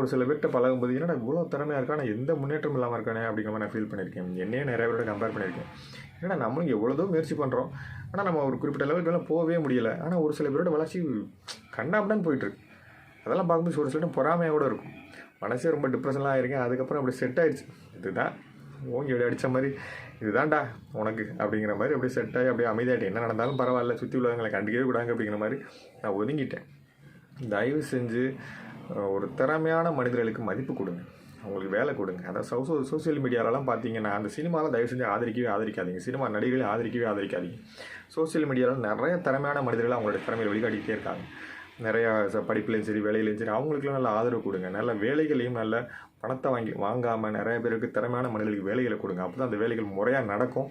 ஒரு சில பேர்கிட்ட பழகும்போது என்னடா இவ்வளோ திறமையாக இருக்கா, ஆனால் எந்த முன்னேற்றம் இல்லாமல் இருக்கானே அப்படிங்கிற மாதிரி நான் ஃபீல் பண்ணியிருக்கேன். என்னையே நிறைய பேரோட கம்பேர் பண்ணியிருக்கேன். ஏன்னா நம்மளும் எவ்வளோதோ முயற்சி பண்ணுறோம், ஆனால் நம்ம ஒரு குறிப்பிட்ட லெவலுக்கு மேலே போகவே முடியலை. ஆனால் ஒரு சில பேரோட வளர்ச்சி கண்ணாப்டான்னு போயிட்டுருக்கு. அதெல்லாம் பார்க்கும்போது ஒரு சில டைம் பொறாமையாக கூட இருக்கும். மனசே ரொம்ப டிப்ரெஷன்லாம் ஆகிருக்கேன். அதுக்கப்புறம் அப்படி செட் ஆகிடுச்சு. இதுதான் ஓங்கி அப்படி அடித்த மாதிரி, இதுதான்டா உனக்கு அப்படிங்கிற மாதிரி அப்படியே செட் ஆகி அப்படியே அமைதியாகிட்டேன். என்ன நடந்தாலும் பரவாயில்ல, சுற்றி உள்ளவங்களை கண்டுக்கவே கூடாங்க அப்படிங்கிற மாதிரி நான் ஒதுங்கிட்டேன். தயவு செஞ்சு ஒரு திறமையான மனிதர்களுக்கு மதிப்பு கொடுங்க, அவங்களுக்கு வேலை கொடுங்க. அதாவது சோசியல் மீடியாலலாம் பார்த்தீங்கன்னா, அந்த சினிமாலாம் தயவு செஞ்சு ஆதரிக்காதீங்க. சினிமா நடிகர்களையும் ஆதரிக்காதீங்க. சோசியல் மீடியாவில் நிறைய திறமையான மனிதர்கள் அவங்களுடைய திறமையை வெளிக்காட்டிக்கிட்டே இருக்காங்க. நிறையா படிப்புலையும் சரி, வேலையிலையும் சரி, அவங்களுக்குலாம் நல்ல ஆதரவு கொடுங்க. நல்ல வேலைகளையும் நல்ல பணத்தை வாங்காமல் நிறைய பேருக்கு திறமையான மனிதர்களுக்கு வேலைகளை கொடுங்க. அப்போ தான் அந்த வேலைகள் முறையாக நடக்கும்.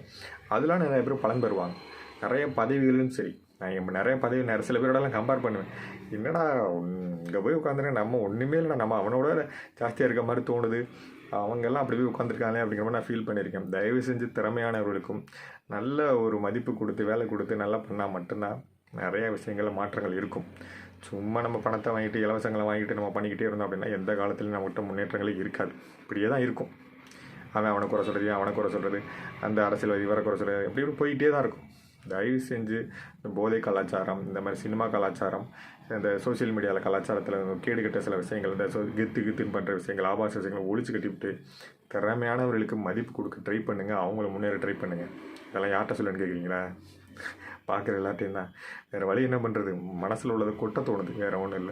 அதெல்லாம் நிறைய பேர் பலன் பெறுவாங்க. நிறைய பதவிகளும் சரி, நான் நிறைய சில பேரோடலாம் கம்பேர் பண்ணுவேன். என்னடா இங்கே போய் உட்காந்துருக்கேன், நம்ம ஒன்றுமே இல்லை, நம்ம அவனோட ஜாஸ்தியாக இருக்க மாதிரி தோணுது, அவங்கெல்லாம் அப்படி போய் உட்காந்துருக்காங்க அப்படிங்கிற மாதிரி நான் ஃபீல் பண்ணியிருக்கேன். தயவு செஞ்சு திறமையானவர்களுக்கும் நல்ல ஒரு மதிப்பு கொடுத்து வேலை கொடுத்து நல்லா பண்ணால் மட்டும்தான் நிறைய விஷயங்களில் மாற்றங்கள் இருக்கும். சும்மா நம்ம பணத்தை வாங்கிட்டு இலவசங்களை வாங்கிட்டு நம்ம பண்ணிக்கிட்டே இருந்தோம் அப்படின்னா எந்த காலத்துலையும் நம்மகிட்ட முன்னேற்றங்களே இருக்காது. இப்படியே தான் இருக்கும். அவனை குறை சொல்கிறது, அவனை குறை சொல்கிறது, அந்த அரசியல்வாதி இவரை குறை சொல்கிறது, எப்படி போயிட்டே தான் இருக்கும். தயவு செஞ்சு இந்த போதை கலாச்சாரம், இந்த மாதிரி சினிமா கலாச்சாரம், இந்த சோசியல் மீடியாவில் கலாச்சாரத்தில் கேடுகட்ட சில விஷயங்கள், இந்த கித்துன்னு பண்ணுற விஷயங்கள், ஆபாச விஷயங்களை ஒழிச்சு கட்டிவிட்டு திறமையானவர்களுக்கு மதிப்பு கொடுக்க ட்ரை பண்ணுங்கள். அவங்கள முன்னேற ட்ரை பண்ணுங்கள். இதெல்லாம் யார்கிட்ட சொல்லுன்னு கேட்குறீங்களா? பார்க்குற எல்லாத்தையும் தான். வேறு வழி என்ன பண்ணுறது, மனசில் உள்ளதை கொட்ட தோணுது, வேறு ஒன்றும் இல்லை.